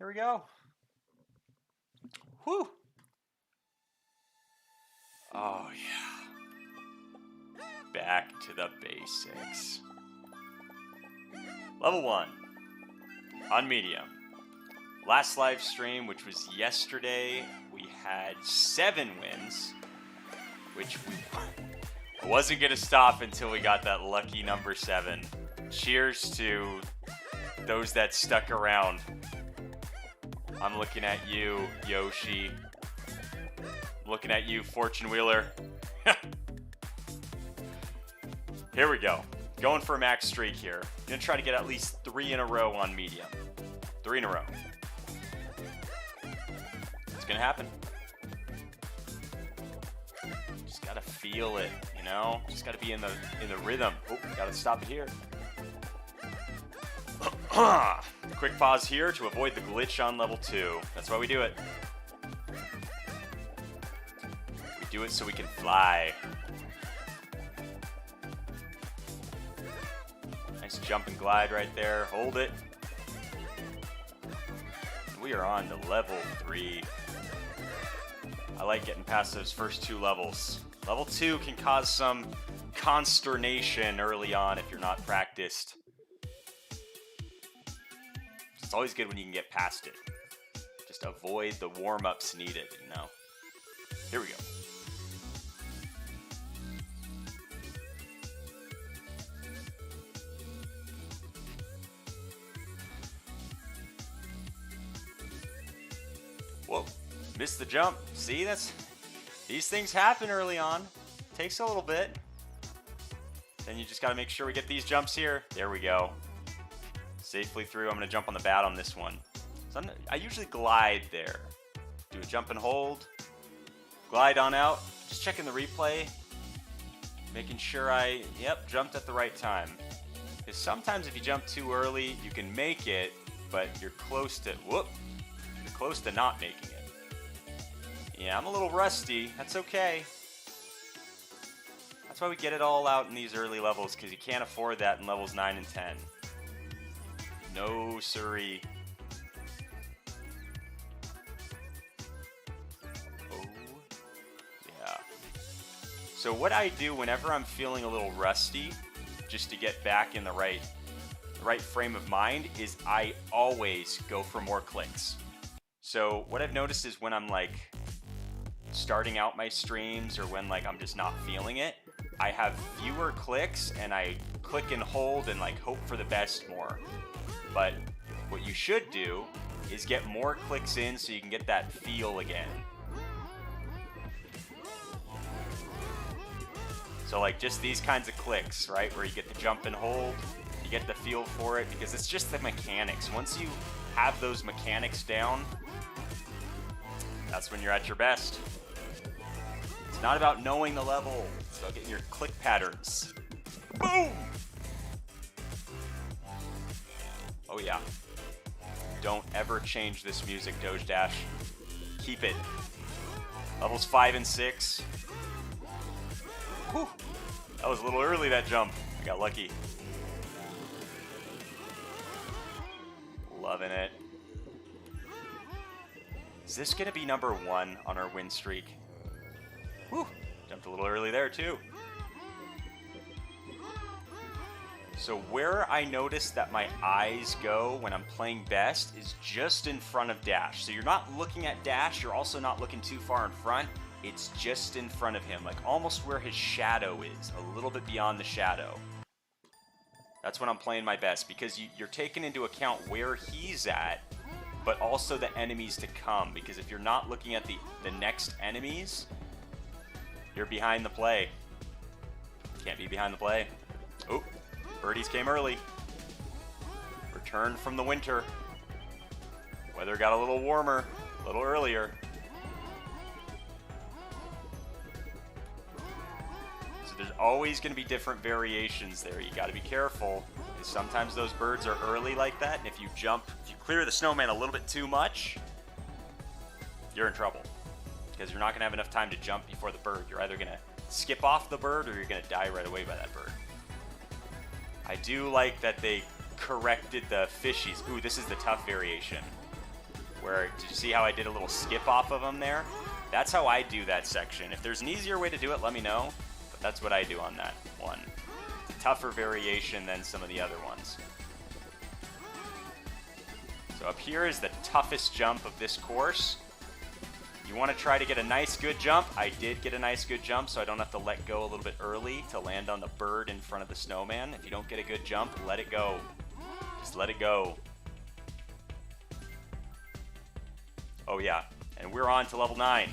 Here we go. Whew. Oh, yeah. Back to the basics. Level 1. On medium. Last live stream, which was yesterday, we had 7 wins, which we wasn't going to stop until we got that lucky number 7. Cheers to those that stuck around. I'm looking at you, Yoshi. I'm looking at you, Fortune Wheeler. Here we go. Going for a max streak here. Gonna try to get at least 3 in a row on medium. 3 in a row. It's gonna happen. Just gotta feel it, you know? Just gotta be in the rhythm. Oh, gotta stop it here. Quick pause here to avoid the glitch on level 2. That's why we do it. We do it so we can fly. Nice jump and glide right there. Hold it. We are on to level 3. I like getting past those first 2 levels. Level 2 can cause some consternation early on if you're not practiced. It's always good when you can get past it. Just avoid the warm-ups needed, you know. Here we go. Whoa, missed the jump. See, these things happen early on. Takes a little bit. Then you just got to make sure we get these jumps here. There we go. Safely through. I'm going to jump on the bat on this one. So I usually glide there. Do a jump and hold. Glide on out. Just checking the replay. Making sure jumped at the right time. Because sometimes if you jump too early, you can make it, but you're close to not making it. Yeah, I'm a little rusty. That's okay. That's why we get it all out in these early levels, because you can't afford that in levels 9 and 10. No siree. Oh, yeah. So what I do whenever I'm feeling a little rusty, just to get back in the right frame of mind, is I always go for more clicks. So what I've noticed is when I'm like starting out my streams or when like I'm just not feeling it, I have fewer clicks and I click and hold and like hope for the best more. But what you should do is get more clicks in so you can get that feel again. So like just these kinds of clicks, right? Where you get the jump and hold, you get the feel for it, because it's just the mechanics. Once you have those mechanics down, that's when you're at your best. It's not about knowing the level, it's about getting your click patterns. Boom! Oh yeah. Don't ever change this music, Doge Dash. Keep it. Levels 5 and 6. Whew. That was a little early, that jump. I got lucky. Loving it. Is this going to be number 1 on our win streak? Whew. Jumped a little early there, too. So where I notice that my eyes go when I'm playing best is just in front of Dash. So you're not looking at Dash, you're also not looking too far in front. It's just in front of him, like almost where his shadow is, a little bit beyond the shadow. That's when I'm playing my best, because you're taking into account where he's at, but also the enemies to come. Because if you're not looking at the next enemies, you're behind the play. Can't be behind the play. Oh. Birdies came early. Returned from the winter. Weather got a little warmer, a little earlier. So there's always going to be different variations there. You got to be careful. Because sometimes those birds are early like that, and if you clear the snowman a little bit too much, you're in trouble. Because you're not going to have enough time to jump before the bird. You're either going to skip off the bird or you're going to die right away by that bird. I do like that they corrected the fishies. Ooh, this is the tough variation. Where, did you see how I did a little skip off of them there? That's how I do that section. If there's an easier way to do it, let me know. But that's what I do on that one. It's a tougher variation than some of the other ones. So up here is the toughest jump of this course. You want to try to get a nice good jump. I did get a nice good jump, so I don't have to let go a little bit early to land on the bird in front of the snowman. If you don't get a good jump, let it go. Just let it go. Oh yeah, and we're on to level 9.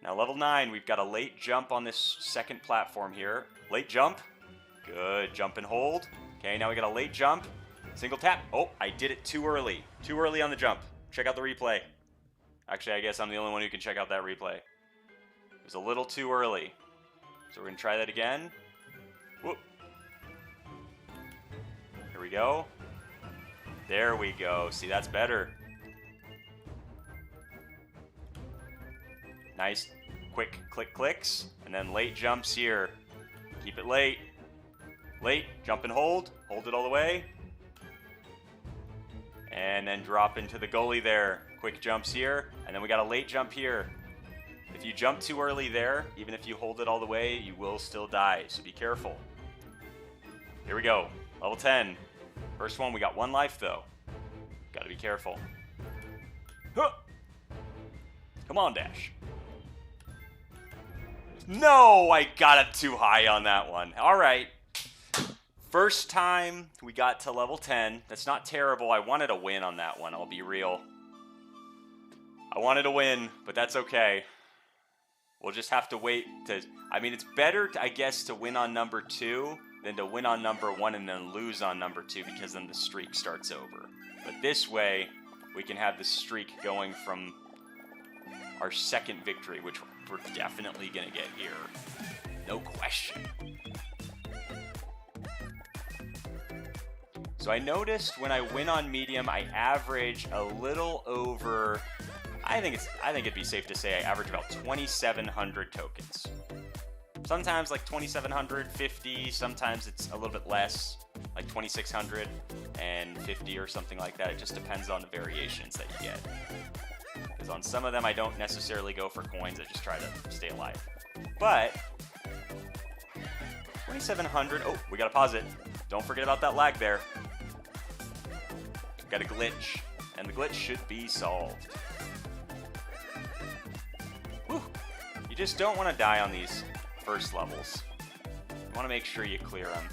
Now level 9, we've got a late jump on this second platform here. Late jump. Good, jump and hold. Okay, now we got a late jump. Single tap. Oh, I did it too early. Too early on the jump. Check out the replay. Actually, I guess I'm the only one who can check out that replay. It was a little too early. So we're going to try that again. Whoop. Here we go. There we go. See, that's better. Nice, quick click clicks. And then late jumps here. Keep it late. Late, jump and hold. Hold it all the way. And then drop into the goalie there. Quick jumps here, and then we got a late jump here. If you jump too early there, even if you hold it all the way, you will still die, so be careful. Here we go, level 10. First one, we got 1 life though. Gotta be careful. Huh. Come on, Dash. No, I got it too high on that one. All right. First time we got to level 10. That's not terrible. I wanted a win on that one, I'll be real. I wanted to win, but that's okay. We'll just have to wait to... I mean, it's better, I guess, to win on number 2 than to win on number 1 and then lose on number 2, because then the streak starts over. But this way, we can have the streak going from our second victory, which we're definitely going to get here. No question. So I noticed when I win on medium, I average a little over... I think it'd be safe to say I average about 2,700 tokens. Sometimes like 2,750, sometimes it's a little bit less, like 2,650 or something like that. It just depends on the variations that you get. Because on some of them I don't necessarily go for coins, I just try to stay alive. But 2,700, oh, we gotta pause it. Don't forget about that lag there. Got a glitch, and the glitch should be solved. Whew. You just don't want to die on these first levels. You want to make sure you clear them.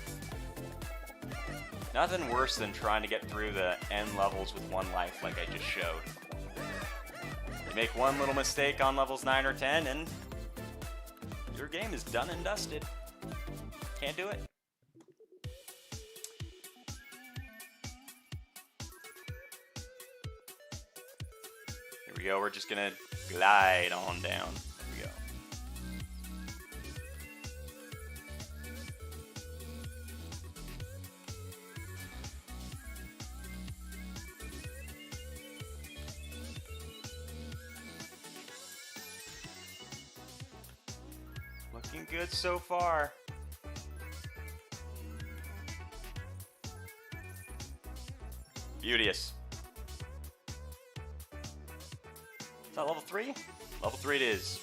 Nothing worse than trying to get through the end levels with 1 life like I just showed. You make one little mistake on levels 9 or 10 and your game is done and dusted. Can't do it. Here we go, we're just gonna glide on down. Here we go. Looking good so far. Beauteous. Is that level 3? Level 3 it is.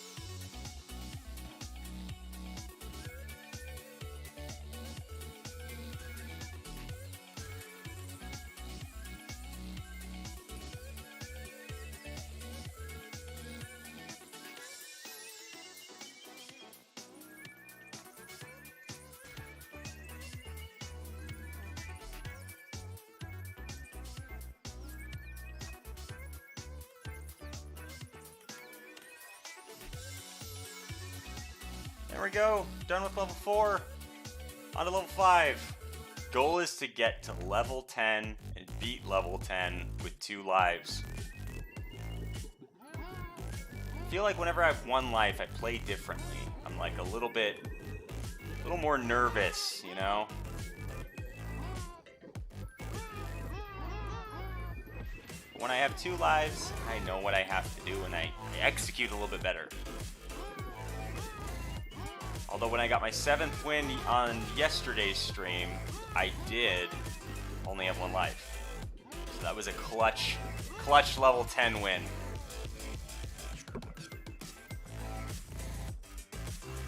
There we go. Done with level 4. On to level 5. Goal is to get to level 10 and beat level 10 with 2 lives. I feel like whenever I have 1 life, I play differently. I'm like a little more nervous, you know? When I have 2 lives, I know what I have to do and I execute a little bit better. Although when I got my 7th win on yesterday's stream, I did only have 1 life. So that was a clutch level 10 win.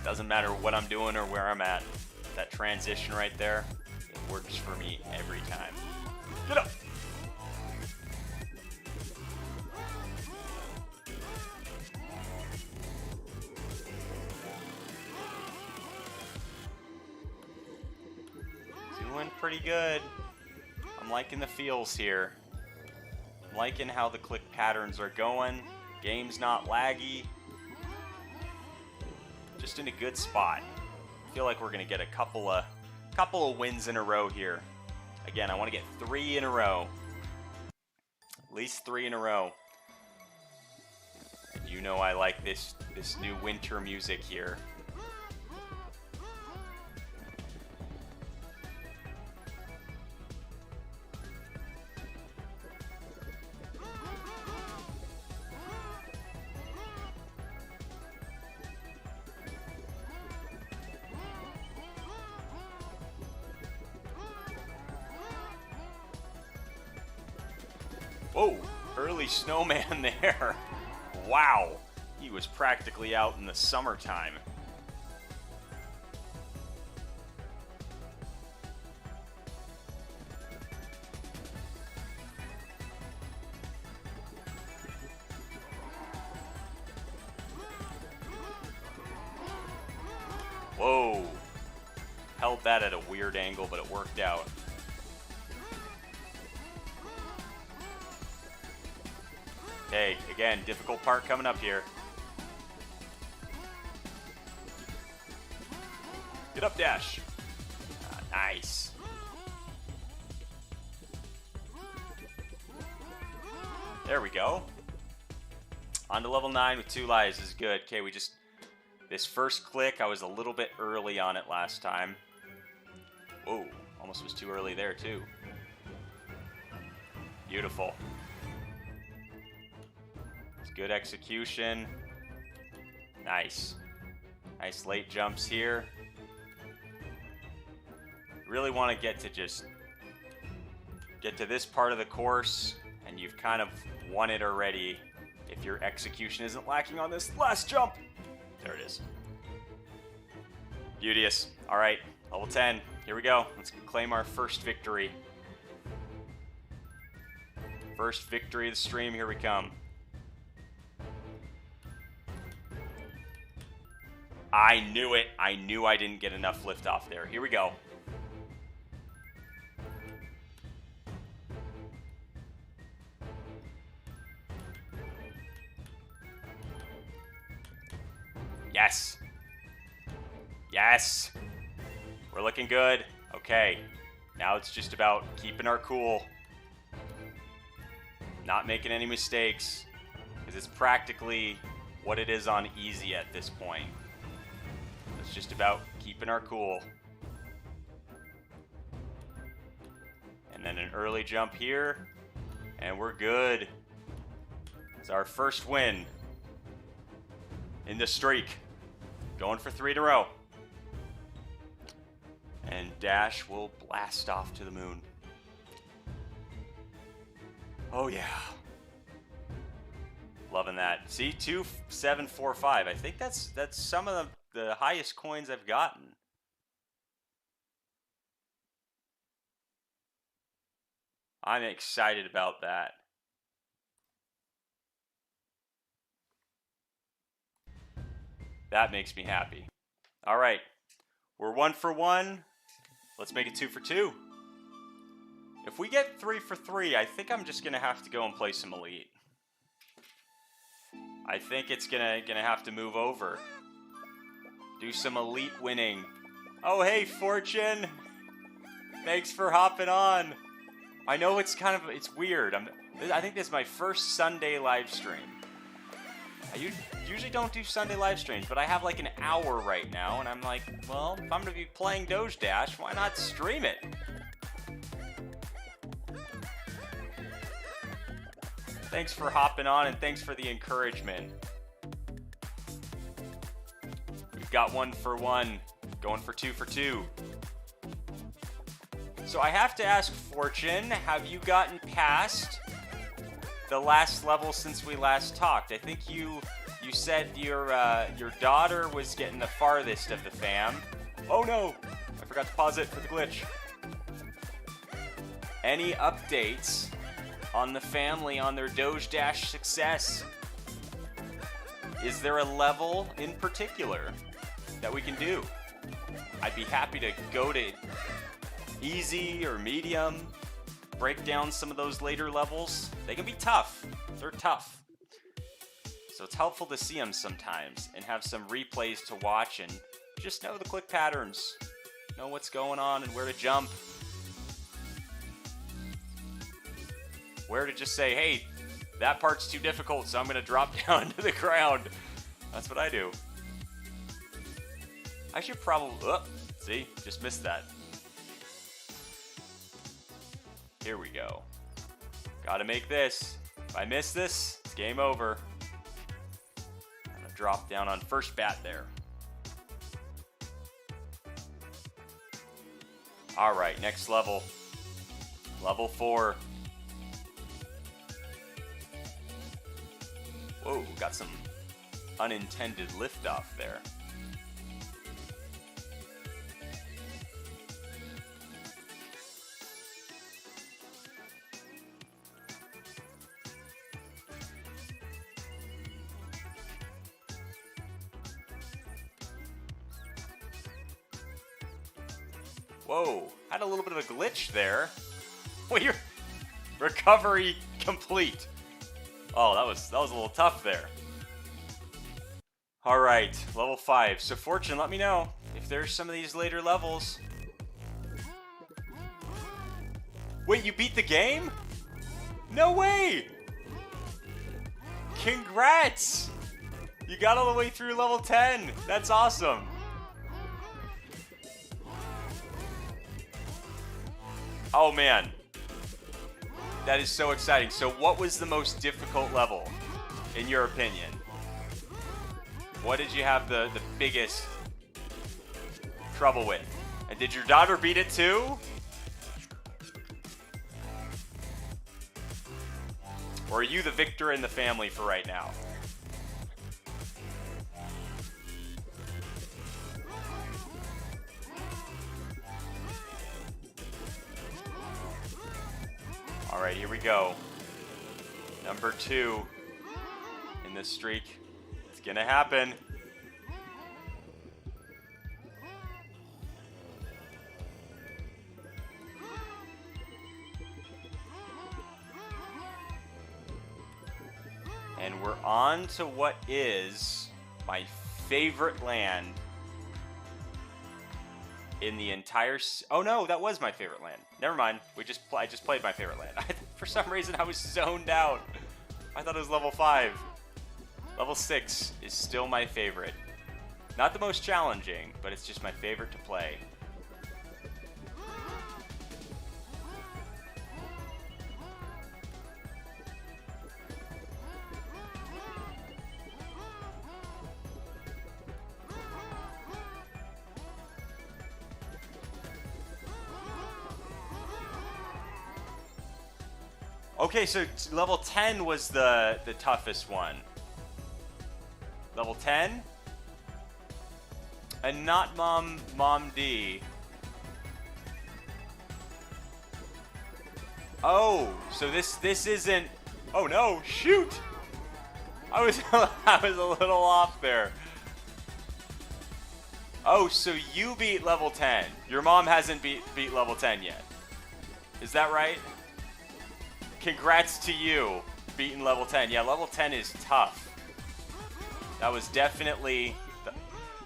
Doesn't matter what I'm doing or where I'm at. That transition right there, it works for me every time. Get up! Doing pretty good. I'm liking the feels here. I'm liking how the click patterns are going. Game's not laggy. Just in a good spot. I feel like we're gonna get a couple of wins in a row here. Again, I want to get 3 in a row. At least 3 in a row. You know I like this new winter music here. Whoa, early snowman there. Wow, he was practically out in the summertime. Whoa, held that at a weird angle, but it worked out. Okay, again, difficult part coming up here. Get up, dash. Nice. There we go. On to level 9 with 2 lives is good. Okay, this first click, I was a little bit early on it last time. Whoa, almost was too early there too. Beautiful. Good execution. Nice. Nice late jumps here. Really want to get to this part of the course, and you've kind of won it already if your execution isn't lacking on this last jump. There it is. Beauteous. All right, level 10. Here we go. Let's claim our first victory. First victory of the stream. Here we come. I knew it. I knew I didn't get enough lift off there. Here we go. Yes. Yes. We're looking good. Okay. Now it's just about keeping our cool. Not making any mistakes. Because it's practically what it is on easy at this point. It's just about keeping our cool. And then an early jump here. And we're good. It's our first win in the streak. Going for 3 in a row. And Dash will blast off to the moon. Oh yeah. Loving that. See, 2,745. I think that's some of the highest coins I've gotten. I'm excited about that. That makes me happy. All right. We're 1 for 1. Let's make it 2 for 2. If we get 3 for 3, I think I'm just going to have to go and play some Elite. I think it's gonna have to move over. Do some Elite winning. Oh, hey, Fortune. Thanks for hopping on. I know it's weird. I think this is my first Sunday live stream. I usually don't do Sunday live streams, but I have like an hour right now, and I'm like, well, if I'm gonna be playing Doge Dash, why not stream it? Thanks for hopping on, and thanks for the encouragement. We've got 1 for 1, going for 2 for 2. So I have to ask Fortune, have you gotten past the last level since we last talked? I think you said your daughter was getting the farthest of the fam. Oh no! I forgot to pause it for the glitch. Any updates on the family on their Doge Dash success? Is there a level in particular that we can do? I'd be happy to go to easy or medium, break down some of those later levels. They can be tough. They're tough. So it's helpful to see them sometimes and have some replays to watch and just know the click patterns, know what's going on and where to jump. Where to just say, hey, that part's too difficult, so I'm going to drop down to the ground. That's what I do. I should probably... see? Just missed that. Here we go. Gotta make this. If I miss this, it's game over. I'm gonna drop down on first bat there. Alright, next level. Level 4. Whoa, got some unintended liftoff there. Whoa, had a little bit of a glitch there. Well, recovery complete. Oh, that was a little tough there. All right, level 5. So Fortune, let me know if there's some of these later levels. Wait, you beat the game? No way! Congrats! You got all the way through level 10. That's awesome. Oh man, that is so exciting. So what was the most difficult level, in your opinion? What did you have the biggest trouble with? And did your daughter beat it too? Or are you the victor in the family for right now? All right, here we go. Number 2 in this streak. It's gonna happen. And we're on to what is my favorite land in the entire... Oh no, that was my favorite land. Never mind. I just played my favorite land. For some reason, I was zoned out. I thought it was level 5. Level 6 is still my favorite. Not the most challenging, but it's just my favorite to play. Okay, so level 10 was the toughest one. Level 10? And not Mom D. Oh, so this isn't... Oh no, shoot! I was I was a little off there. Oh, so you beat level 10. Your mom hasn't beat level 10 yet. Is that right? Congrats to you, beating level 10. Yeah, level 10 is tough. That was definitely...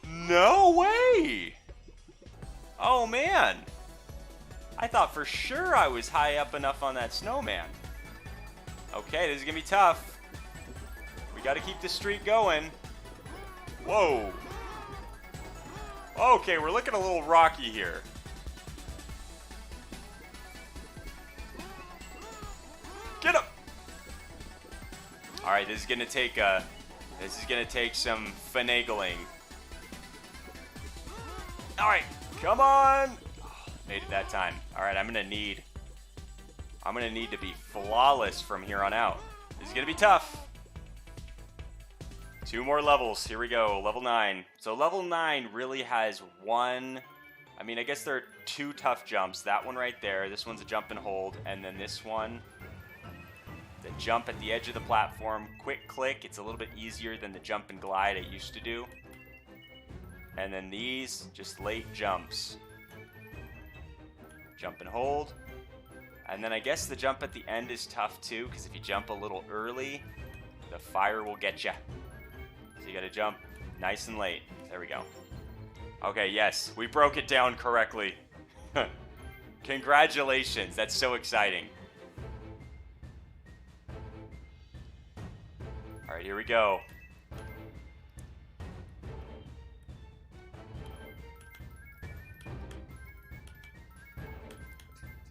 No way! Oh, man. I thought for sure I was high up enough on that snowman. Okay, this is going to be tough. We got to keep this streak going. Whoa. Okay, we're looking a little rocky here. Get him! All right, this is gonna take some finagling. All right, come on! Made it that time. All right, I'm gonna need to be flawless from here on out. This is gonna be tough. 2 more levels. Here we go. Level 9. So level 9 really has one. I mean, I guess there are 2 tough jumps. That one right there. This one's a jump and hold, and then this one, the jump at the edge of the platform. Quick click. It's a little bit easier than the jump and glide I used to do. And then these, just late jumps. Jump and hold. And then I guess the jump at the end is tough too, because if you jump a little early, the fire will get you. So you gotta jump nice and late. There we go. Okay, yes, we broke it down correctly. Congratulations, that's so exciting. All right, here we go.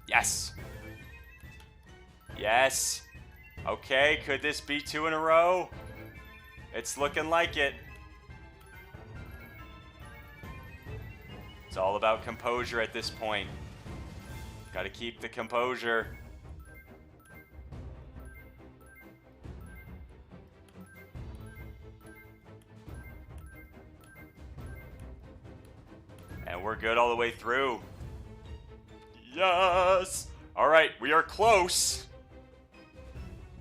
Yes. Yes. Okay, could this be 2 in a row? It's looking like it. It's all about composure at this point. Gotta keep the composure. And we're good all the way through. Yes! Alright, we are close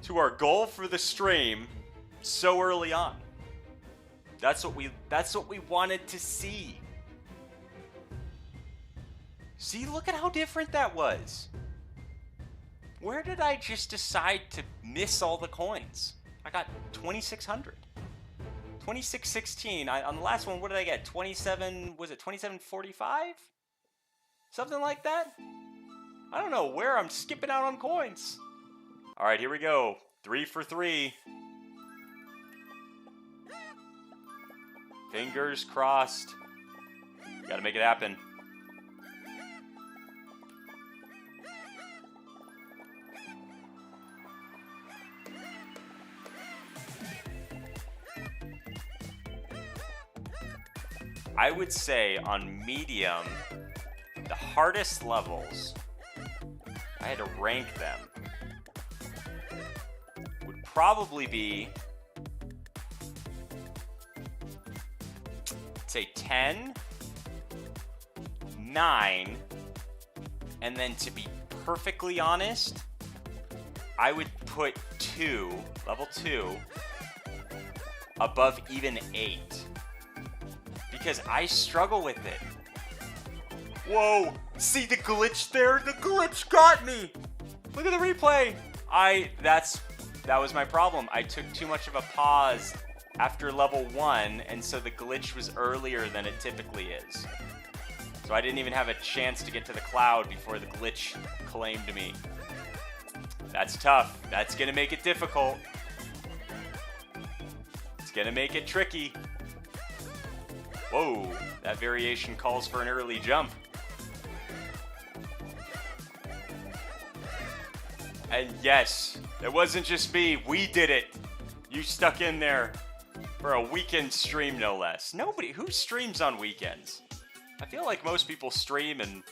to our goal for the stream so early on. That's what we wanted to see. See, look at how different that was. Where did I just decide to miss all the coins? I got 2,600. 2616. On the last one, what did I get? 27, was it 2745? Something like that? I don't know where I'm skipping out on coins. All right, here we go. 3 for 3. Fingers crossed. Gotta make it happen. I would say on medium, the hardest levels, I had to rank them, would probably be, say 10, 9, and then to be perfectly honest, I would put 2, level 2, above even 8. Because I struggle with it. Whoa! See the glitch there? The glitch got me! Look at the replay! That was my problem. I took too much of a pause after level 1, and so the glitch was earlier than it typically is. So I didn't even have a chance to get to the cloud before the glitch claimed me. That's tough. That's gonna make it difficult. It's gonna make it tricky. Whoa, that variation calls for an early jump. And yes, it wasn't just me, we did it. You stuck in there for a weekend stream, no less. Nobody, who streams on weekends? I feel like most people stream and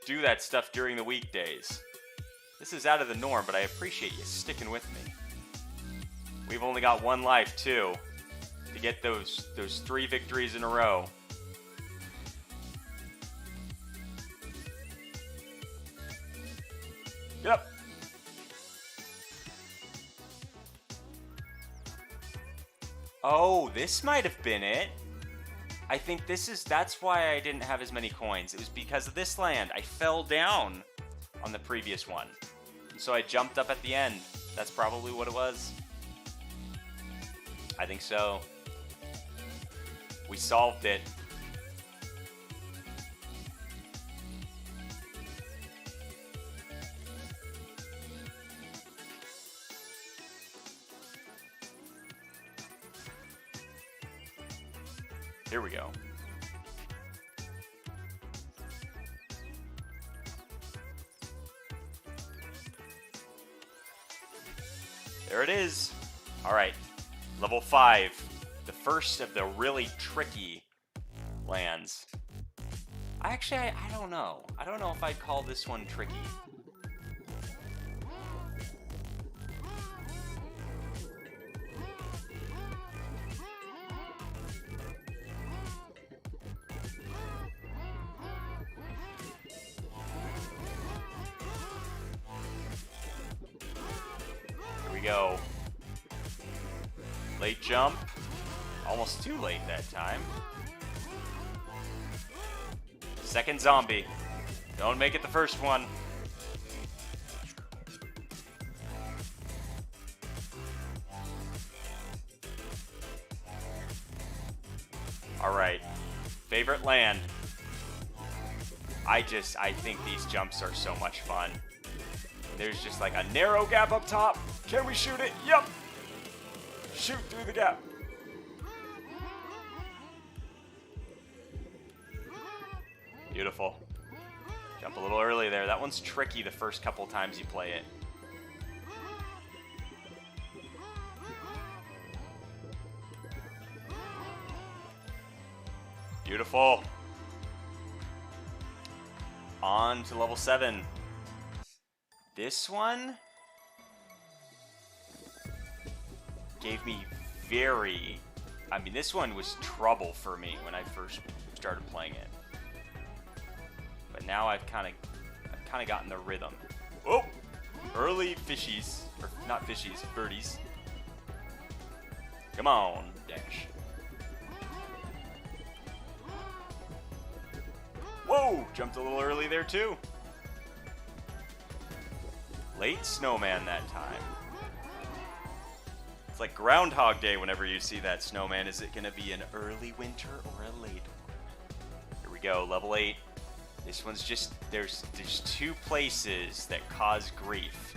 do that stuff during the weekdays. This is out of the norm, but I appreciate you sticking with me. We've only got one life, too. To get those 3 victories in a row. Yep. Oh, this might have been it. I think that's why I didn't have as many coins. It was because of this land. I fell down on the previous one. So I jumped up at the end. That's probably what it was. I think so. We solved it. Here we go. There it is. All right, level 5. The first of the really tricky lands. I don't know. I don't know if I'd call this one tricky. Here we go. Late jump. Almost too late that time. Second zombie. Don't make it the first one. Alright. Favorite land. I think these jumps are so much fun. There's just like a narrow gap up top. Can we shoot it? Yep. Shoot through the gap. Beautiful. Jump a little early there. That one's tricky the first couple times you play it. Beautiful. On to level 7. This one gave me this one was trouble for me when I first started playing it. But now I've kind of gotten the rhythm. Oh, early fishies, or not fishies, birdies. Come on, dash. Whoa, jumped a little early there too. Late snowman that time. It's like Groundhog Day whenever you see that snowman. Is it going to be an early winter or a late one? Here we go, level 8. This one's just, there's 2 places that cause grief.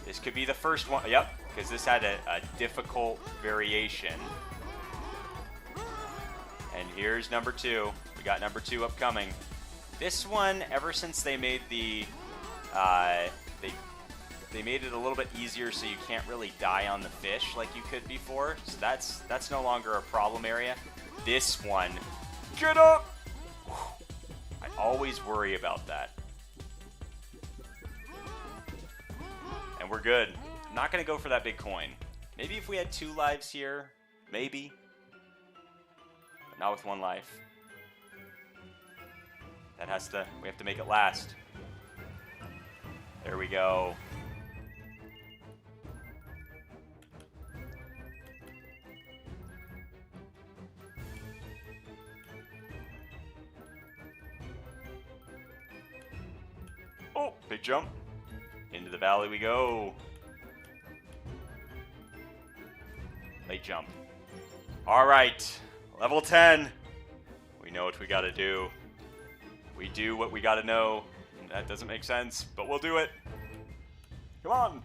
This could be the first one. Yep, because this had a difficult variation. And here's number 2. We got number 2 upcoming. This one, ever since they made the, they made it a little bit easier so you can't really die on the fish like you could before. So that's no longer a problem area. This one, get up! I always worry about that. And we're good. I'm not going to go for that big coin. Maybe if we had 2 lives here, maybe. But not with 1 life. We have to make it last. There we go. Oh, big jump. Into the valley we go. Late jump. All right, level 10. We know what we gotta do. We do what we gotta know. That doesn't make sense, but we'll do it. Come on.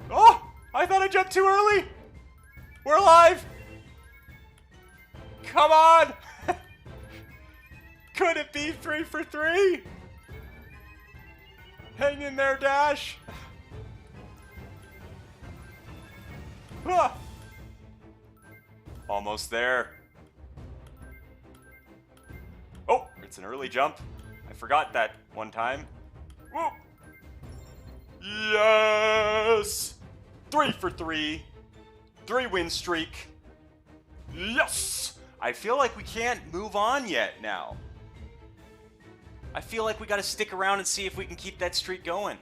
Oh, I thought I jumped too early. We're alive. Come on! Could it be 3 for 3? Hang in there, Dash! Ah. Almost there. Oh, it's an early jump. I forgot that one time. Whoa. Yes! 3 for 3. 3-win streak. Yes! I feel like we can't move on yet now. I feel like we gotta stick around and see if we can keep that streak going.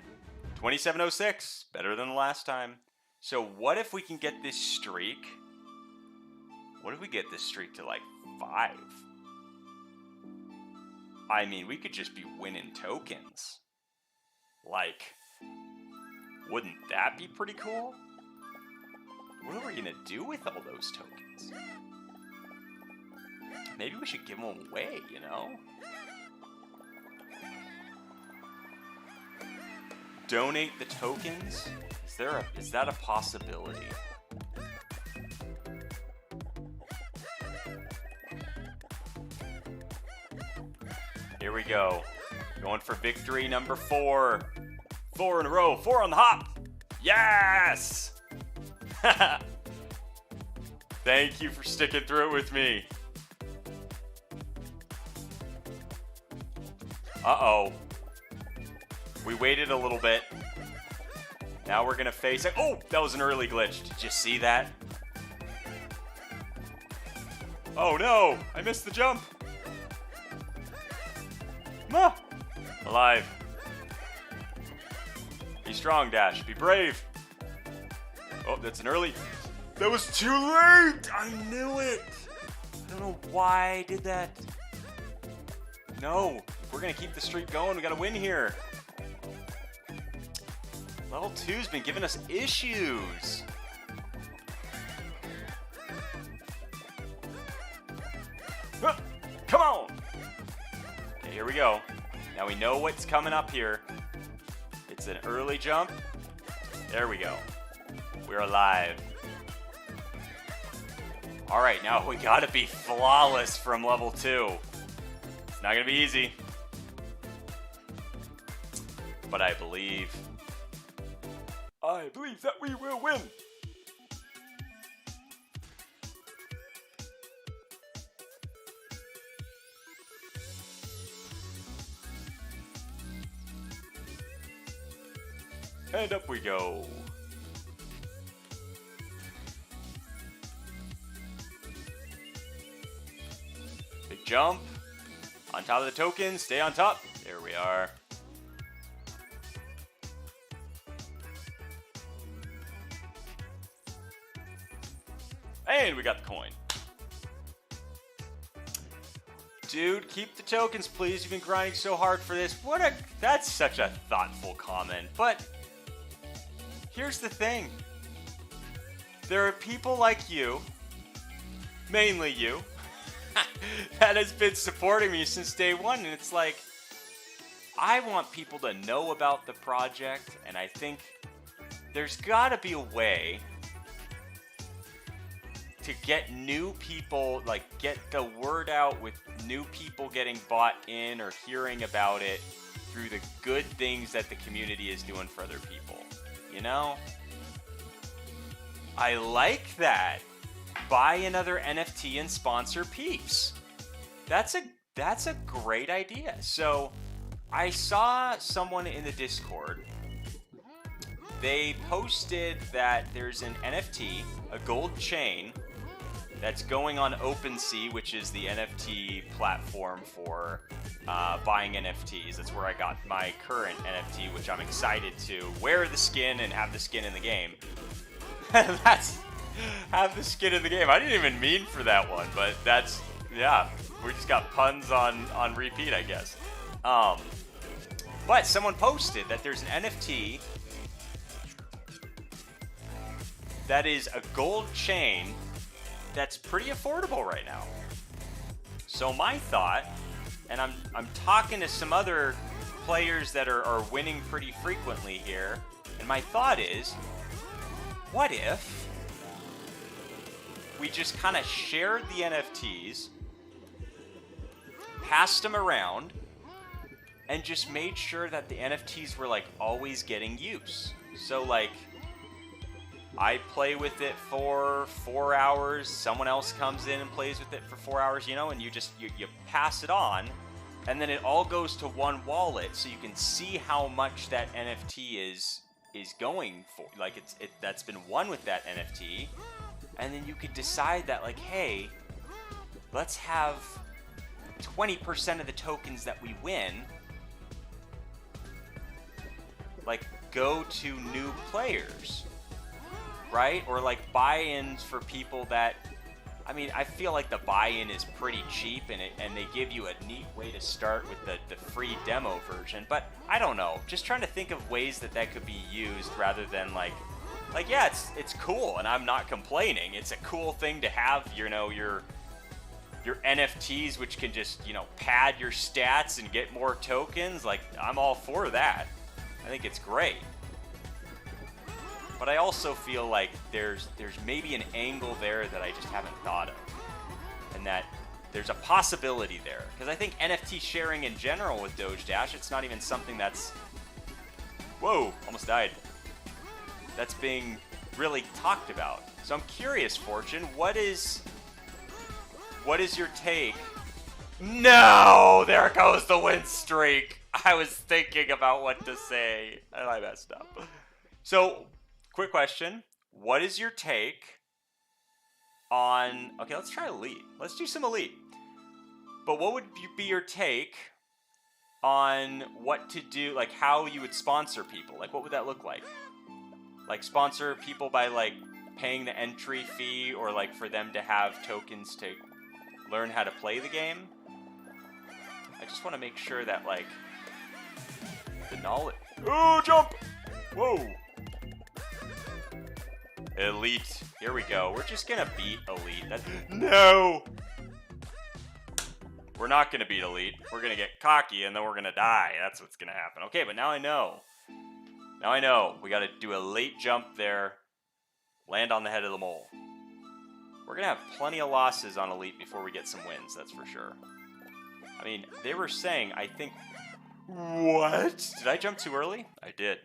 2706, better than the last time. So what if we can get this streak? What if we get this streak to like 5? I mean, we could just be winning tokens. Like, wouldn't that be pretty cool? What are we gonna do with all those tokens? Maybe we should give them away, you know? Donate the tokens? Is that a possibility? Here we go. Going for victory number 4. 4 in a row. 4 on the hop. Yes! Thank you for sticking through it with me. Uh-oh. We waited a little bit. Now we're going to face it. Oh, that was an early glitch. Did you see that? Oh no, I missed the jump. Ah, alive. Be strong, Dash. Be brave. Oh, that's an early. That was too late. I knew it. I don't know why I did that. No, if we're going to keep the streak going, we got to win here. Level 2's been giving us issues. Come on! Okay, here we go. Now we know what's coming up here. It's an early jump. There we go. We're alive. Alright, now we gotta be flawless from level 2. It's not gonna be easy. But I believe that we will win. And up we go. Big jump. On top of the token. Stay on top. There we are. And we got the coin. Dude, keep the tokens, please. You've been grinding so hard for this. That's such a thoughtful comment. But here's the thing. There are people like you, mainly you, that has been supporting me since day one. And it's like, I want people to know about the project. And I think there's gotta be a way to get new people, like get the word out with new people getting bought in or hearing about it through the good things that the community is doing for other people. You know? I like that. Buy another NFT and sponsor peeps. That's a great idea. So I saw someone in the Discord. They posted that there's an NFT, a gold chain, that's going on OpenSea, which is the NFT platform for buying NFTs. That's where I got my current NFT, which I'm excited to wear the skin and have the skin in the game. That's have the skin in the game. I didn't even mean for that one, but that's, yeah, we just got puns on repeat, I guess. But someone posted that there's an NFT that is a gold chain that's pretty affordable right now. So my thought, and I'm talking to some other players that are winning pretty frequently here, and my thought is, what if we just kind of shared the NFTs, passed them around, and just made sure that the NFTs were like always getting use. So like, I play with it for 4 hours, someone else comes in and plays with it for 4 hours, you know, and you pass it on, and then it all goes to one wallet, so you can see how much that NFT is going for. Like that's been won with that NFT, and then you could decide that like, hey, let's have 20% of the tokens that we win, like, go to new players. Right? Or like buy-ins for people that, I mean, I feel like the buy-in is pretty cheap and they give you a neat way to start with the free demo version. But I don't know, just trying to think of ways that could be used rather than like yeah, it's cool and I'm not complaining. It's a cool thing to have, you know, your NFTs, which can just, you know, pad your stats and get more tokens. Like, I'm all for that. I think it's great. But I also feel like there's maybe an angle there that I just haven't thought of. And that there's a possibility there. Because I think NFT sharing in general with Doge Dash, it's not even something that's... Whoa, almost died. That's being really talked about. So I'm curious, Fortune, what is your take? No, there goes the win streak. I was thinking about what to say, and I messed up. So, quick question. What is your take on... Okay, let's try Elite. Let's do some Elite. But what would be your take on what to do, like how you would sponsor people? Like, what would that look like? Like, sponsor people by, like, paying the entry fee, or, like, for them to have tokens to learn how to play the game? I just want to make sure that, like, the knowledge... Oh, jump! Whoa! Elite. Here we go. We're just gonna beat Elite. No! We're not gonna beat Elite. We're gonna get cocky, and then we're gonna die. That's what's gonna happen. Okay, but now I know. Now I know. We gotta do a late jump there. Land on the head of the mole. We're gonna have plenty of losses on Elite before we get some wins, that's for sure. I mean, they were saying, I think... What? Did I jump too early? I did.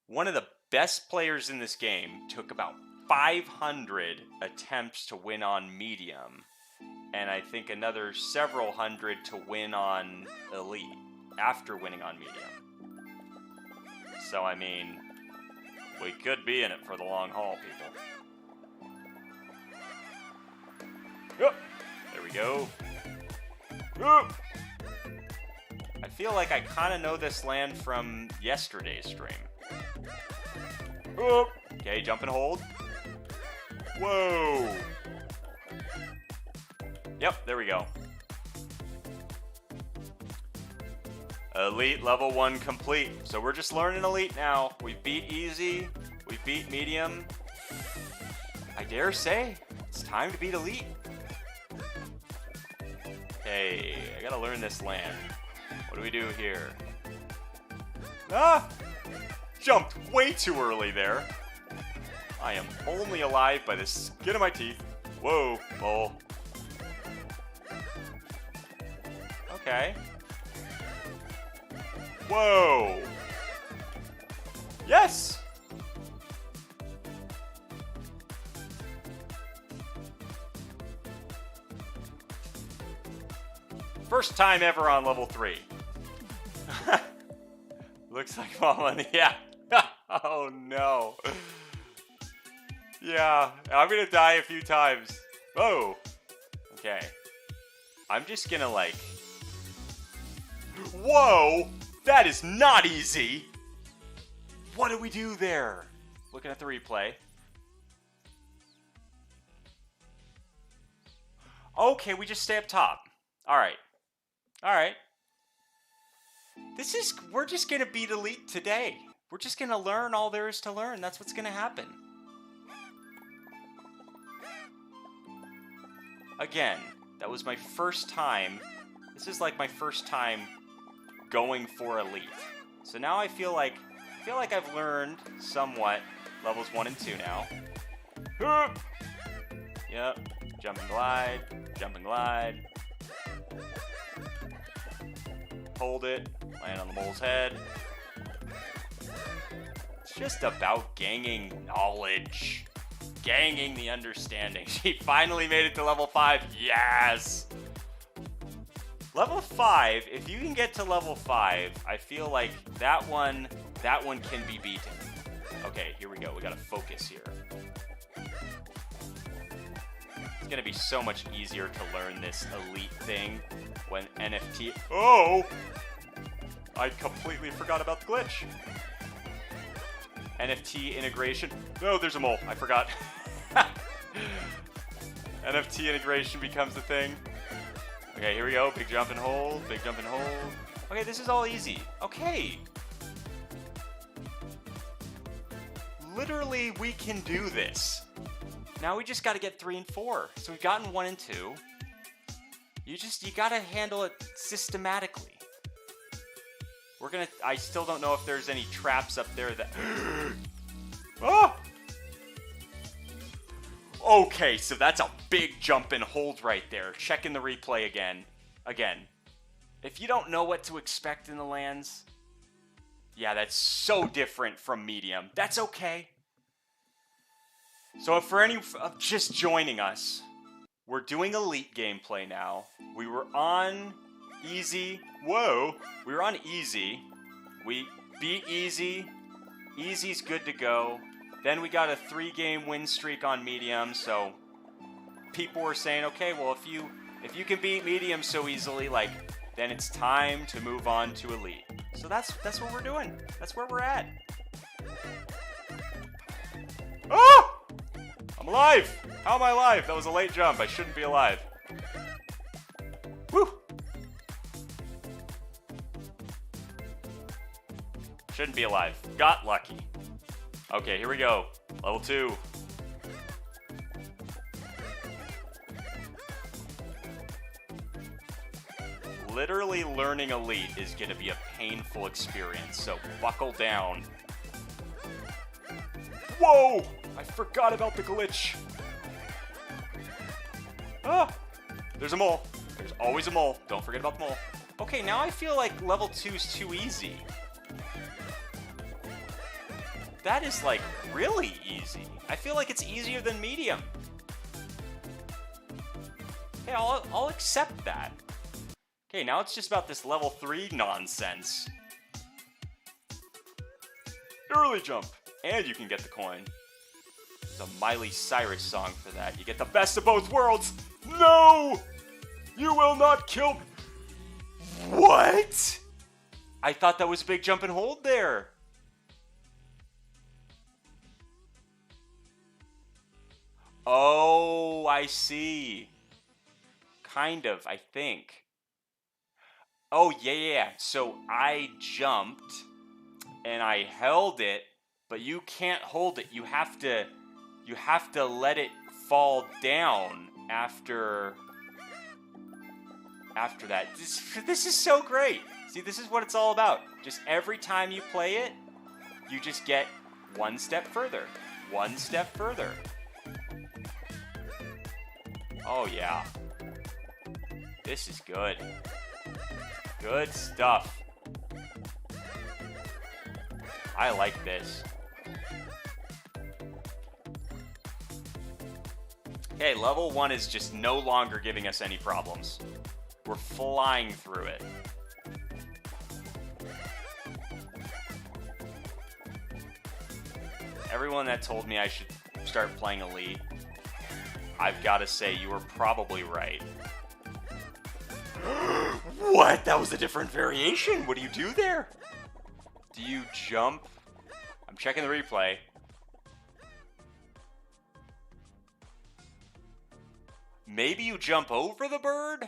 One of the best players in this game took about 500 attempts to win on medium, and I think another several hundred to win on Elite after winning on medium. So, I mean, we could be in it for the long haul, people. Oh, there we go. Oh. I feel like I kind of know this land from yesterday's stream. Oh. Okay, jump and hold. Whoa. Yep, there we go. Elite level 1 complete. So we're just learning Elite now. We beat easy. We beat medium. I dare say, it's time to beat Elite. Okay, I gotta learn this land. What do we do here? Ah! Jumped way too early there. I am only alive by the skin of my teeth. Whoa, bull. Okay. Whoa! Yes! First time ever on level 3. Looks like Mama, yeah. Oh no. Yeah, I'm gonna die a few times. Whoa. Okay. I'm just gonna like... Whoa! That is not easy! What do we do there? Looking at the replay. Okay, we just stay up top. Alright. Alright. We're just gonna beat Elite today. We're just gonna learn all there is to learn. That's what's gonna happen. Again, that was my first time. This is like my first time going for Elite. So now I feel like I've learned somewhat levels 1 and 2 now. Yep. Jump and glide. Jump and glide. Hold it. Land on the mole's head. It's just about gaining knowledge. Gaining the understanding. She finally made it to level 5. Yes! Level 5, if you can get to level 5, I feel like that one can be beaten. Okay, here we go. We gotta focus here. It's gonna be so much easier to learn this Elite thing when NFT... Oh! I completely forgot about the glitch. NFT integration. No, there's a mole. I forgot. NFT integration becomes the thing. Okay, here we go. Big jump and hold. Big jump and hold. Okay, this is all easy. Okay. Literally, we can do this. Now we just got to get 3 and 4. So we've gotten 1 and 2. You got to handle it systematically. I still don't know if there's any traps up there that... Oh! Okay, so that's a big jump and hold right there. Checking the replay again. If you don't know what to expect in the lands, yeah, that's so different from medium. That's okay. So for any just joining us, we're doing elite gameplay now. We were on easy. Whoa, we were on easy. We beat easy. Easy's good to go. Then we got a 3-game win streak on medium. So people were saying, okay, well if you can beat medium so easily, like, then it's time to move on to elite. So that's what we're doing. That's where we're at. Oh! I'm alive! How am I alive? That was a late jump. I shouldn't be alive. Woo! Shouldn't be alive. Got lucky. Okay, here we go. Level 2. Literally learning elite is going to be a painful experience, so buckle down. Whoa! I forgot about the glitch. Ah! There's a mole. There's always a mole. Don't forget about the mole. Okay, now I feel like level 2 is too easy. That is, like, really easy. I feel like it's easier than medium. Okay, I'll accept that. Okay, now it's just about this level 3 nonsense. Early jump. And you can get the coin. There's a Miley Cyrus song for that. You get the best of both worlds. No! You will not kill me. What? I thought that was a big jump and hold there. Oh, I see. Kind of, I think. Oh, yeah. So I jumped and I held it, but you can't hold it. You have to let it fall down after that. This is so great. See, this is what it's all about. Just every time you play it, you just get one step further. One step further. Oh, yeah. This is good. Good stuff. I like this. Okay, level 1 is just no longer giving us any problems. We're flying through it. Everyone that told me I should start playing Elite, I've got to say you were probably right. What? That was a different variation. What do you do there? Do you jump? I'm checking the replay. Maybe you jump over the bird?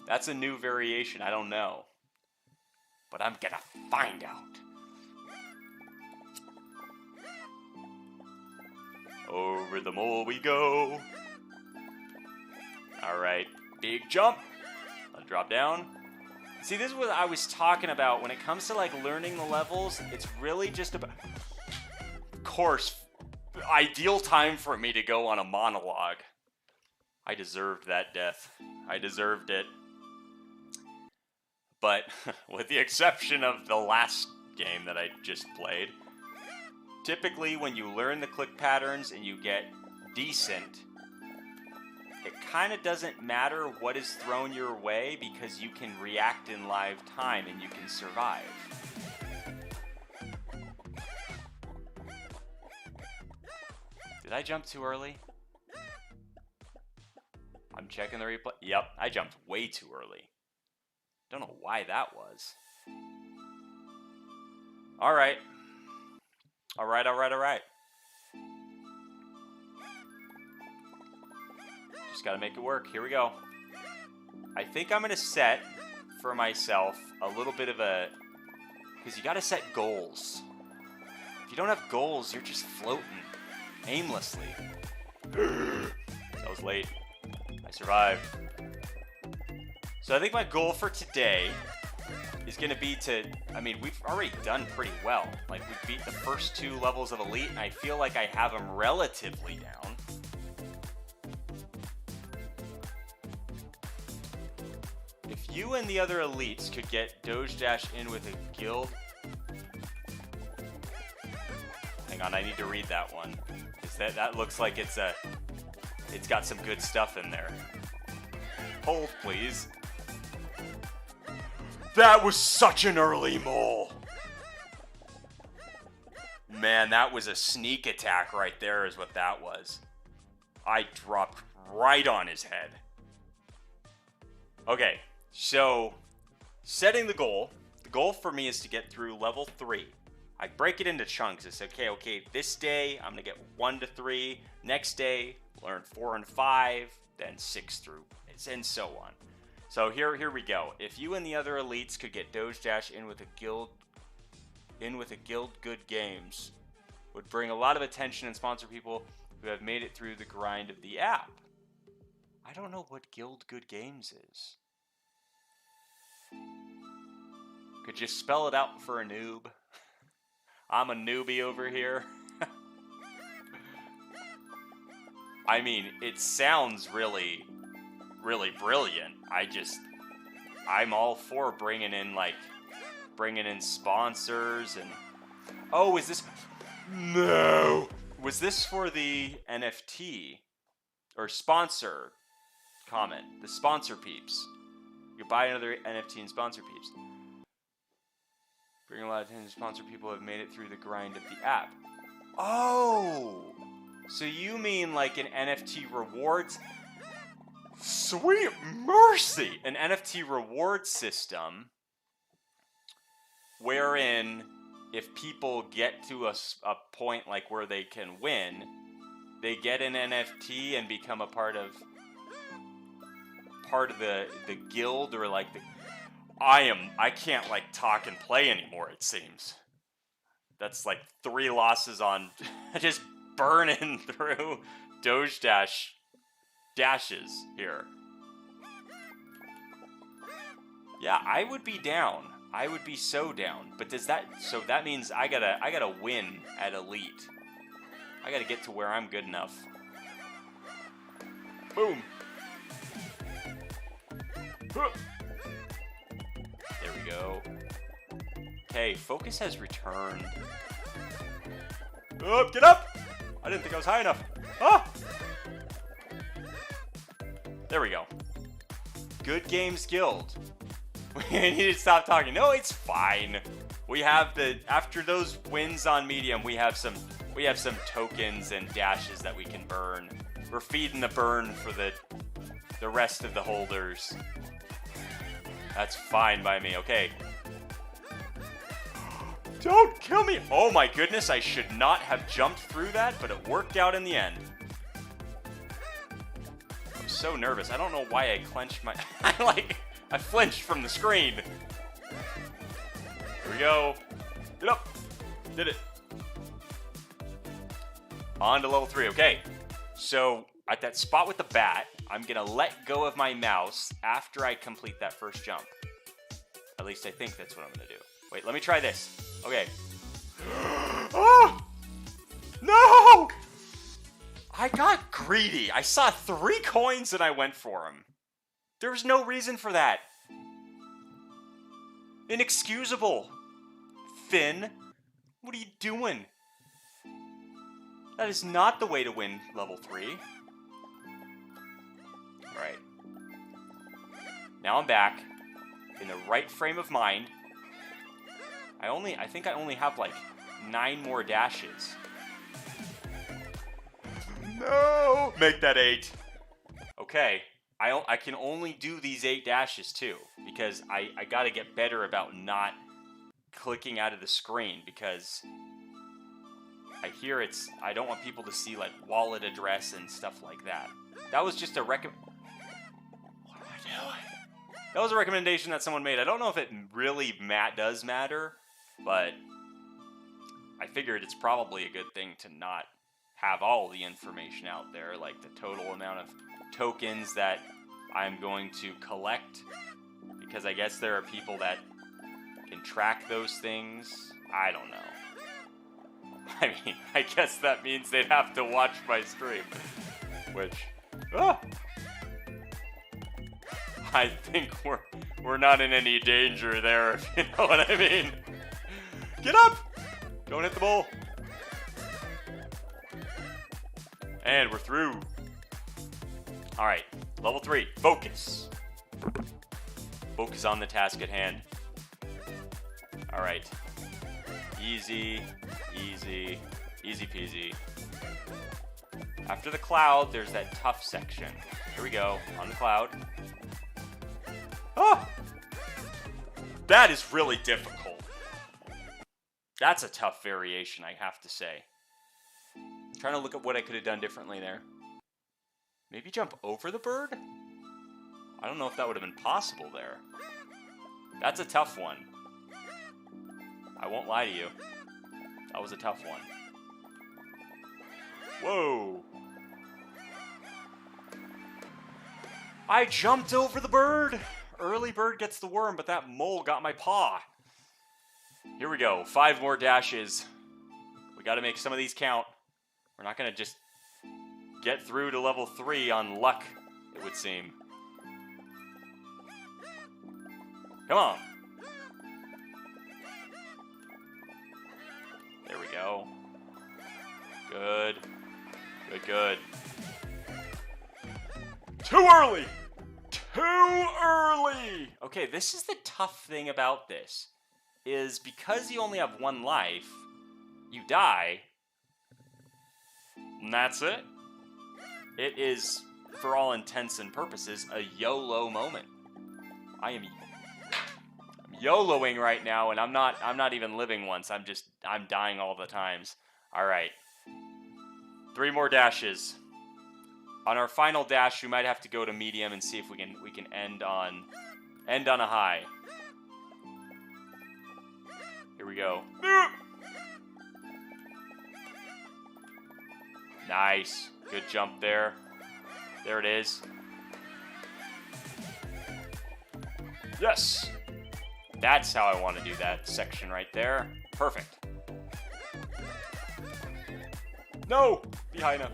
That's a new variation. I don't know. But I'm gonna find out. Over the mole we go. Alright, big jump. Let's drop down. See, this is what I was talking about. When it comes to, like, learning the levels, it's really just about... Of course, ideal time for me to go on a monologue. I deserved that death. I deserved it. But, with the exception of the last game that I just played, typically when you learn the click patterns and you get decent, it kind of doesn't matter what is thrown your way because you can react in live time and you can survive. Did I jump too early? I'm checking the replay. Yep, I jumped way too early. Don't know why that was. Alright. Alright. Just gotta make it work. Here we go. I think I'm gonna set for myself a little bit of a... Because you gotta set goals. If you don't have goals, you're just floating aimlessly. That was late. I survived. So I think my goal for today is going to be to... I mean, we've already done pretty well. Like, we beat the first 2 levels of Elite, and I feel like I have them relatively down. If you and the other Elites could get Doge Dash in with a guild... on, I need to read that one. That looks like it's got some good stuff in there. Hold, please. That was such an early mole. Man, that was a sneak attack right there is what that was. I dropped right on his head. Okay, so setting the goal. The goal for me is to get through level 3. I break it into chunks. It's okay, this day I'm going to get 1 to 3. Next day, learn 4 and 5, then 6 through, and so on. So here we go. If you and the other elites could get Doge Dash in with a guild Good Games, would bring a lot of attention and sponsor people who have made it through the grind of the app. I don't know what Guild Good Games is. Could you spell it out for a noob? I'm a newbie over here. I mean, it sounds really, really brilliant. I'm all for bringing in sponsors and... Oh, is this... No! Was this for the NFT? Or sponsor comment? The sponsor peeps. You buy another NFT and sponsor peeps. Bring a lot of attention to sponsor people who have made it through the grind of the app. Oh! So you mean like an NFT rewards... Sweet mercy! An NFT reward system wherein if people get to a point like where they can win, they get an NFT and become a part of the guild or like the... I can't like talk and play anymore, it seems. That's like 3 losses on just burning through Doge dashes here. Yeah, I would be down. I would be so down. But so that means I gotta win at elite. I gotta get to where I'm good enough. Boom. There we go. Okay, focus has returned. Oh, get up! I didn't think I was high enough. Ah! There we go. Good Games Guild. We need to stop talking. No, it's fine. We have after those wins on medium, we have some tokens and dashes that we can burn. We're feeding the burn for the rest of the holders. That's fine by me. Okay. Don't kill me! Oh my goodness, I should not have jumped through that, but it worked out in the end. I'm so nervous. I don't know why I clenched my... I flinched from the screen. Here we go. Get up. Did it. On to level 3. Okay. So, at that spot with the bat, I'm going to let go of my mouse after I complete that first jump. At least I think that's what I'm going to do. Wait, let me try this. Okay. Oh! No! I got greedy. I saw 3 coins and I went for them. There's no reason for that. Inexcusable. Finn, what are you doing? That is not the way to win level 3. Alright. Now I'm back. In the right frame of mind. I think I only have like 9 more dashes. No! Make that 8. Okay. I can only do these 8 dashes too, because I gotta get better about not clicking out of the screen, because I hear I don't want people to see like wallet address and stuff like that. That was just a What am I doing? That was a recommendation that someone made. I don't know if it really does matter, but I figured it's probably a good thing to not have all the information out there, like the total amount of tokens that I'm going to collect, because I guess there are people that can track those things. I don't know. I mean, I guess that means they'd have to watch my stream, which, I think we're not in any danger there, if you know what I mean. Get up! Don't hit the bowl. And we're through. All right, level 3, focus. Focus on the task at hand. All right. Easy, easy, easy peasy. After the cloud, there's that tough section. Here we go, on the cloud. Ah! That is really difficult. That's a tough variation, I have to say. I'm trying to look at what I could have done differently there. Maybe jump over the bird? I don't know if that would have been possible there. That's a tough one. I won't lie to you. That was a tough one. Whoa. I jumped over the bird. Early bird gets the worm, but that mole got my paw. Here we go. 5 more dashes. We got to make some of these count. We're not going to just get through to level 3 on luck, it would seem. Come on. There we go. Good. Good, good. Too early! Too early! Okay, this is the tough thing about this. Is because you only have 1 life, you die, and that's it. It is, for all intents and purposes, a YOLO moment. I'm YOLOing right now, and I'm not even living once. I'm dying all the times. All right. 3 more dashes. On our final dash, we might have to go to medium and see if we can end on a high. Here we go. Nice. Good jump there. There it is. Yes. That's how I want to do that section right there. Perfect. No! Behind him.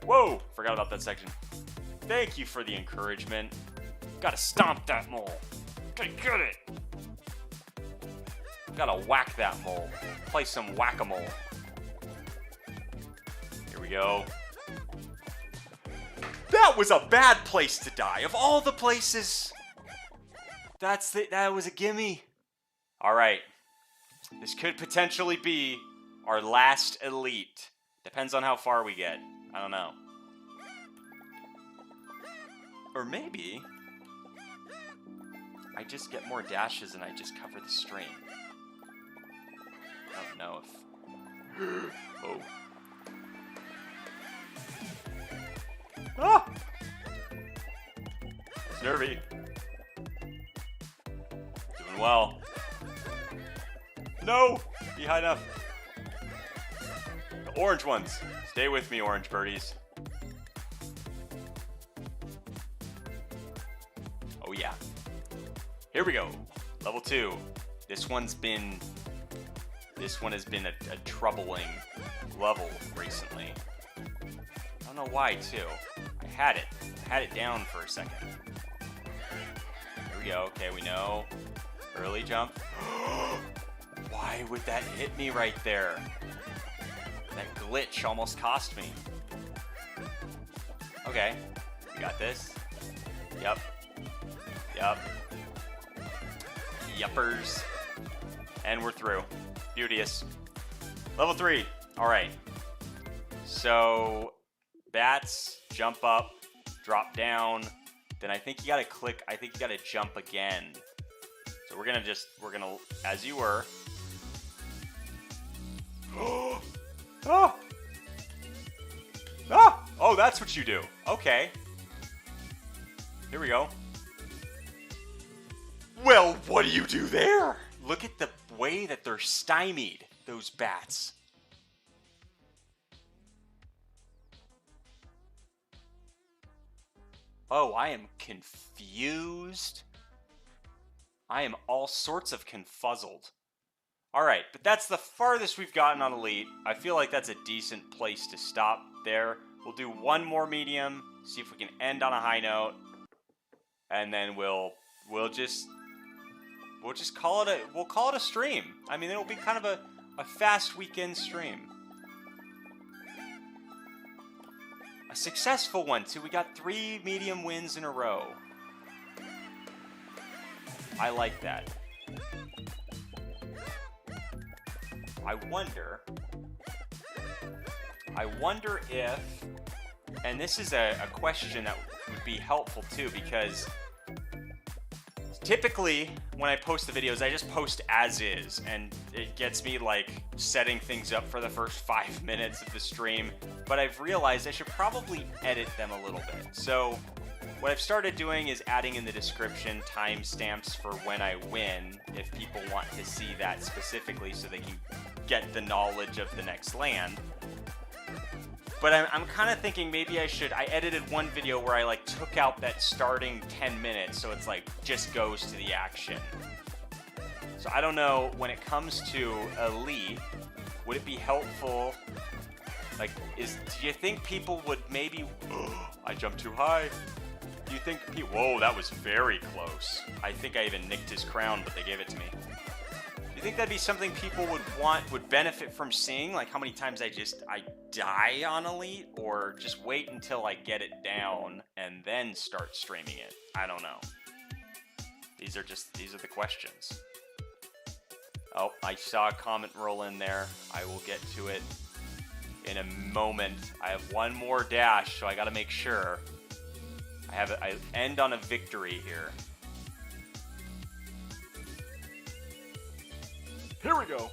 Whoa! Forgot about that section. Thank you for the encouragement. Gotta stomp that mole. Gotta get it. Gotta whack that mole. Play some whack-a-mole. Here we go. That was a bad place to die. Of all the places, that was a gimme. All right. This could potentially be our last elite. Depends on how far we get. I don't know. Or maybe I just get more dashes and I just cover the stream. I don't know if... Oh. Ah! It's nervy. Doing well. No! Be high enough. The orange ones. Stay with me, orange birdies. Oh yeah. Here we go. Level 2. This one has been a troubling level recently. I don't know why too. I had it down for a second. Here we go. Okay, we know. Early jump. Why would that hit me right there? That glitch almost cost me. Okay, we got this. Yep. Yup. Yuppers. And we're through. Beauteous. Level 3. Alright. So, bats, jump up, drop down. Then I think you gotta click, I think you gotta jump again. So we're gonna, as you were. Oh! Ah! Oh, that's what you do. Okay. Here we go. Well, what do you do there? Look at the way that they're stymied, those bats. Oh, I am confused. I am all sorts of confuzzled. Alright, but that's the farthest we've gotten on Elite. I feel like that's a decent place to stop there. We'll do one more medium, see if we can end on a high note. And then we'll just call it a stream. I mean, it'll be kind of A fast weekend stream. A successful one, too. We got 3 medium wins in a row. I like that. I wonder if, and this is a question that would be helpful too, because typically when I post the videos, I just post as is, and it gets me like setting things up for the first 5 minutes of the stream, but I've realized I should probably edit them a little bit. So what I've started doing is adding in the description timestamps for when I win, if people want to see that specifically so they can get the knowledge of the next land. But I'm kind of thinking maybe I edited one video where I like took out that starting 10 minutes, so it's like just goes to the action. So I don't know, when it comes to Elite, would it be helpful, like, do you think people would maybe, I jumped too high. Do you think people, whoa, that was very close. I think I even nicked his crown, but they gave it to me. Do you think that'd be something people would benefit from seeing? Like how many times I die on Elite, or just wait until I get it down and then start streaming it? I don't know. These are the questions. Oh, I saw a comment roll in there. I will get to it in a moment. I have one more dash, so I gotta make sure. I end on a victory here. Here we go.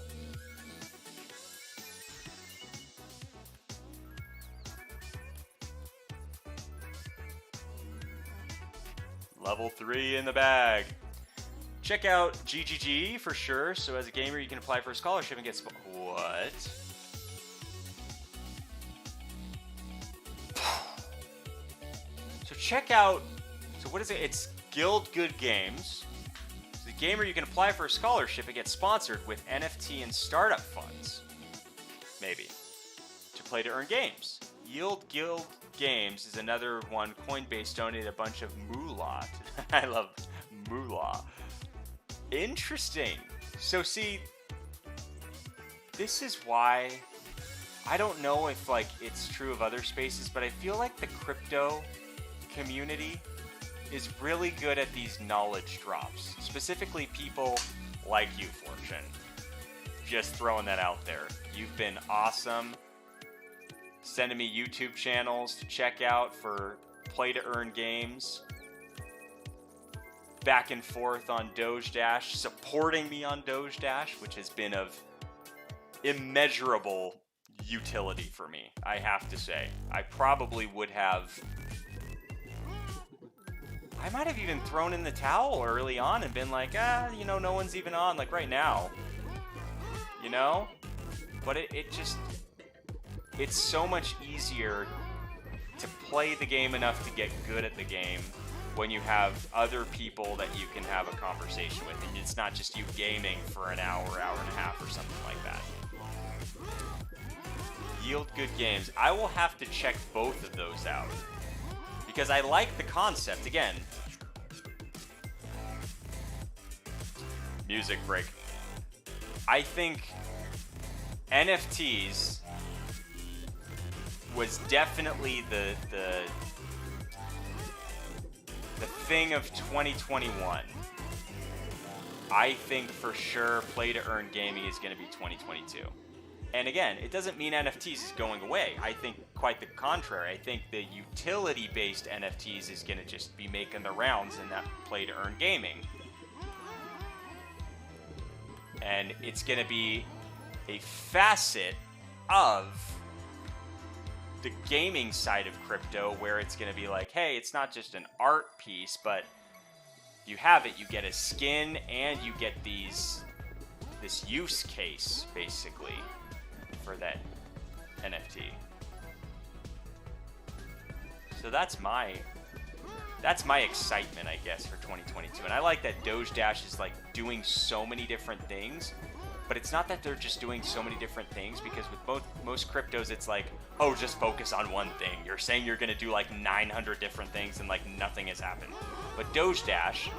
Level 3 in the bag. Check out GGG for sure. So as a gamer, you can apply for a scholarship and get what? So check out. So what is it? It's Guild Good Games. As a gamer, you can apply for a scholarship and get sponsored with NFT and startup funds. Maybe. To play to earn games. Yield Guild Games is another one. Coinbase donated a bunch of moolah. I love moolah. Interesting. So see, this is why I don't know if like it's true of other spaces, but I feel like the crypto community is really good at these knowledge drops. Specifically people like you, Fortune. Just throwing that out there. You've been awesome. Sending me YouTube channels to check out for play to earn games. Back and forth on Doge Dash, supporting me on Doge Dash, which has been of immeasurable utility for me, I have to say. I probably would have... I might have even thrown in the towel early on and been like, you know, no one's even on, like right now. You know? But it just... It's so much easier to play the game enough to get good at the game when you have other people that you can have a conversation with, and it's not just you gaming for an hour, hour and a half, or something like that. Yield Good Games. I will have to check both of those out, because I like the concept. Again, music break. I think NFTs was definitely the thing of 2021. I think for sure play to earn gaming is going to be 2022. And again, it doesn't mean NFTs is going away. I think quite the contrary. I think the utility based NFTs is going to just be making the rounds in that play to earn gaming. And it's going to be a facet of the gaming side of crypto, where it's going to be like, hey, it's not just an art piece, but you have it, you get a skin, and you get this use case basically for that NFT. So that's my excitement, I guess, for 2022. And I like that Doge Dash is like doing so many different things. But it's not that they're just doing so many different things, because with most cryptos, it's like, oh, just focus on one thing. You're saying you're going to do like 900 different things and like nothing has happened. But Doge Dash,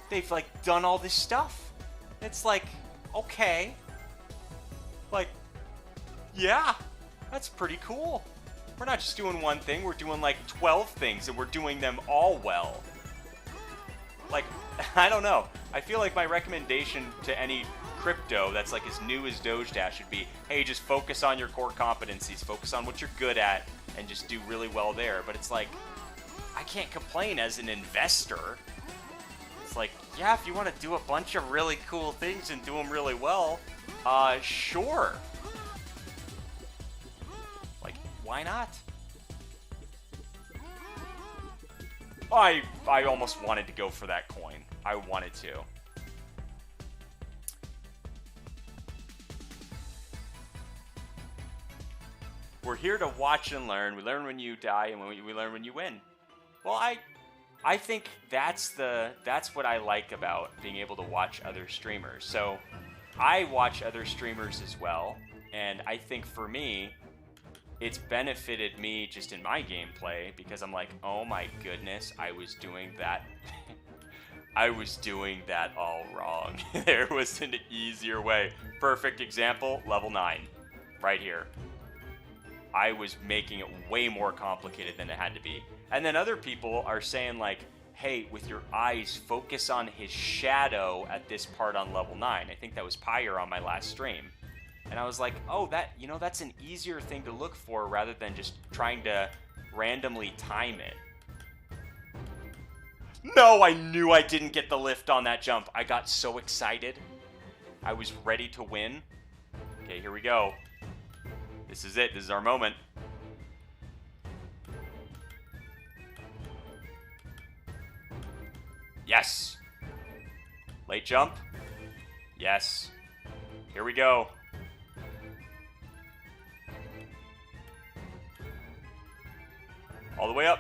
they've like done all this stuff. It's like, okay, Like, yeah, that's pretty cool. We're not just doing one thing, we're doing like 12 things and we're doing them all well. Like, I don't know. I feel like my recommendation to any crypto that's like as new as Doge Dash would be, hey, just focus on your core competencies, focus on what you're good at, and just do really well there. But it's like, I can't complain as an investor. It's like, yeah, if you want to do a bunch of really cool things and do them really well, sure. Like, why not? I almost wanted to go for that coin. I wanted to. We're here to watch and learn. We learn when you die, and we learn when you win. Well, I think that's what I like about being able to watch other streamers. So I watch other streamers as well, and I think for me, it's benefited me just in my gameplay because I'm like, oh my goodness, I was doing that. I was doing that all wrong. There was an easier way. Perfect example, level 9, right here. I was making it way more complicated than it had to be. And then other people are saying like, hey, with your eyes, focus on his shadow at this part on level 9. I think that was Pyre on my last stream. And I was like, oh, that's an easier thing to look for rather than just trying to randomly time it. No, I knew I didn't get the lift on that jump. I got so excited. I was ready to win. Okay, here we go. This is it. This is our moment. Yes. Late jump. Yes. Here we go. All the way up.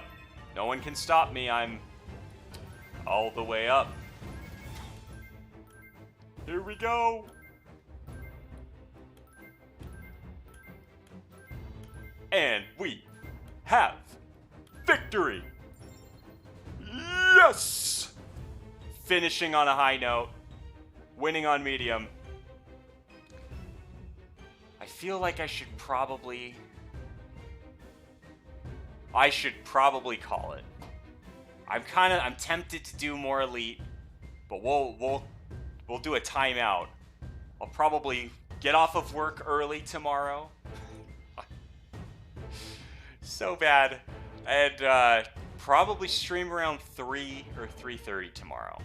No one can stop me. I'm all the way up. Here we go. And we have victory. Yes! Finishing on a high note. Winning on medium. I feel like I should probably call it. I'm tempted to do more elite, but we'll do a timeout. I'll probably get off of work early tomorrow. So bad. And probably stream around 3 or 3:30 tomorrow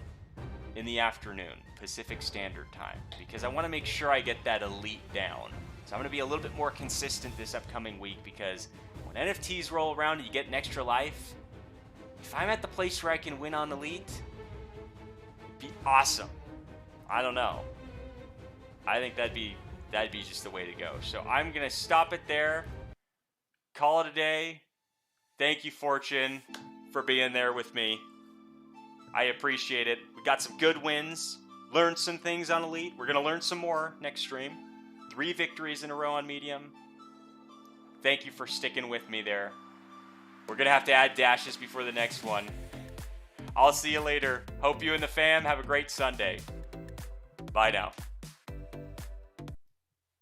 in the afternoon, Pacific Standard Time, because I want to make sure I get that elite down. So I'm going to be a little bit more consistent this upcoming week, because when NFTs roll around and you get an extra life, if I'm at the place where I can win on elite, it'd be awesome. I don't know. I think that'd be just the way to go. So I'm going to stop it there. Call it a day. Thank you, Fortune, for being there with me. I appreciate it. We got some good wins. Learned some things on Elite. We're going to learn some more next stream. 3 victories in a row on Medium. Thank you for sticking with me there. We're going to have to add dashes before the next one. I'll see you later. Hope you and the fam have a great Sunday. Bye now.